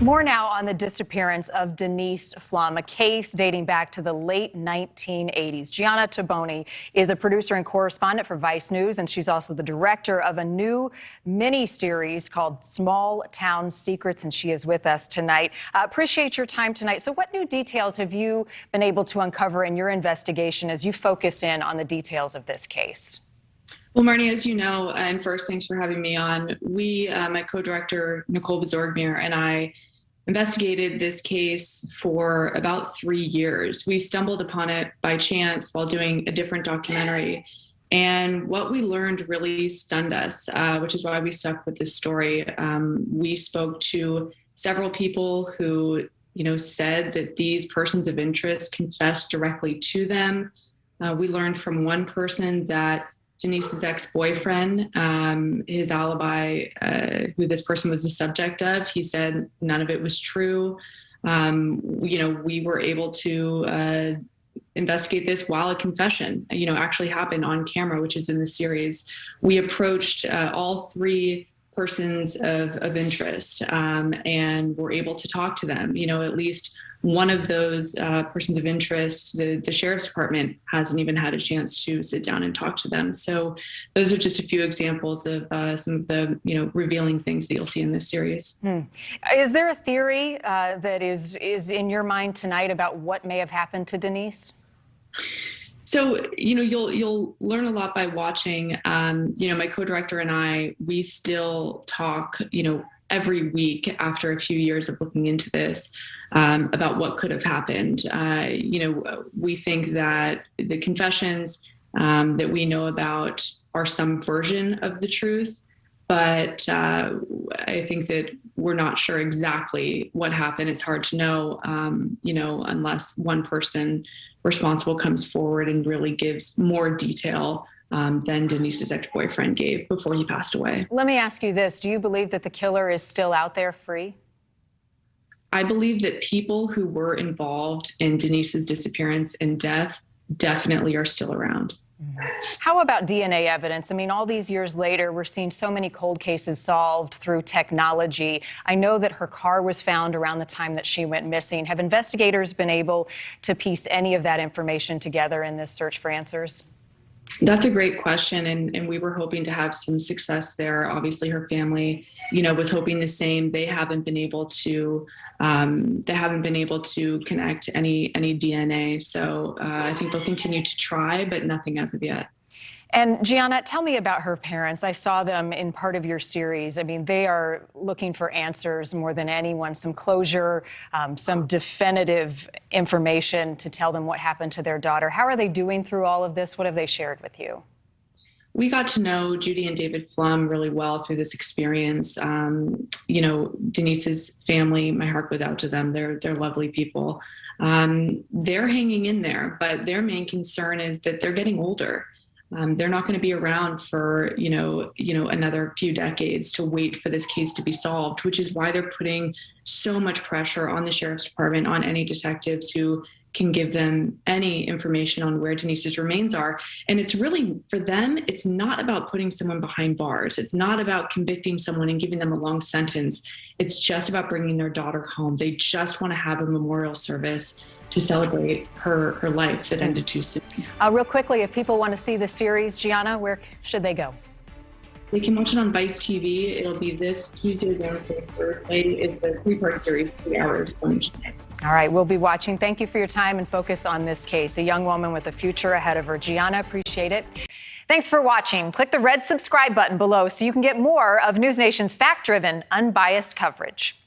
More now on the disappearance of Denise Pflum, a case dating back to the late 1980s. Gianna Toboni is a producer and correspondent for Vice News, and she's also the director of a new mini-series called Small Town Secrets, and she is with us tonight. Appreciate your time tonight. So what new details have you been able to uncover in your investigation as you focus in on the details of this case? Well, Marnie, as you know, and first, thanks for having me on. My co-director, Nicole Bezorgmir, and I investigated this case for about 3 years. We stumbled upon it by chance while doing a different documentary. And what we learned really stunned us, which is why we stuck with this story. We spoke to several people who, said that these persons of interest confessed directly to them. We learned from one person that Denise's ex-boyfriend, his alibi, who this person was the subject of, he said none of it was true. We were able to investigate this while a confession, actually happened on camera, which is in the series. We approached all three persons of interest and were able to talk to them. At least one of those persons of interest, the sheriff's department hasn't even had a chance to sit down and talk to them. So those are just a few examples of some of the revealing things that you'll see in this series. Is there a theory that is in your mind tonight about what may have happened to Denise? So, you'll learn a lot by watching. My co-director and I, we still talk, every week after a few years of looking into this about what could have happened. We think that the confessions that we know about are some version of the truth, but I think that we're not sure exactly what happened. It's hard to know, unless one person responsible comes forward and really gives more detail than Denise's ex-boyfriend gave before he passed away. Let me ask you this. Do you believe that the killer is still out there free? I believe that people who were involved in Denise's disappearance and death definitely are still around. How about DNA evidence? I mean, all these years later, we're seeing so many cold cases solved through technology. I know that her car was found around the time that she went missing. Have investigators been able to piece any of that information together in this search for answers? That's a great question, and we were hoping to have some success there. Obviously, her family, was hoping the same. They haven't been able to connect any DNA. So I think they'll continue to try, but nothing as of yet. And Gianna, tell me about her parents. I saw them in part of your series. I mean, they are looking for answers more than anyone, some closure, some definitive information to tell them what happened to their daughter. How are they doing through all of this? What have they shared with you? We got to know Judy and David Pflum really well through this experience. Denise's family, my heart goes out to them. They're lovely people. They're hanging in there, but their main concern is that they're getting older. They're not going to be around for, another few decades to wait for this case to be solved, which is why they're putting so much pressure on the sheriff's department, on any detectives who can give them any information on where Denise's remains are. And it's really, for them, it's not about putting someone behind bars. It's not about convicting someone and giving them a long sentence. It's just about bringing their daughter home. They just want to have a memorial service to celebrate her life that ended too soon. Real quickly, if people want to see the series, Gianna, where should they go? They can watch it on Vice TV. It'll be this Tuesday, Wednesday, Thursday. It's a 3-part series, 3 hours. All right, we'll be watching. Thank you for your time and focus on this case. A young woman with a future ahead of her. Gianna, appreciate it. Thanks for watching. Click the red subscribe button below so you can get more of NewsNation's fact-driven, unbiased coverage.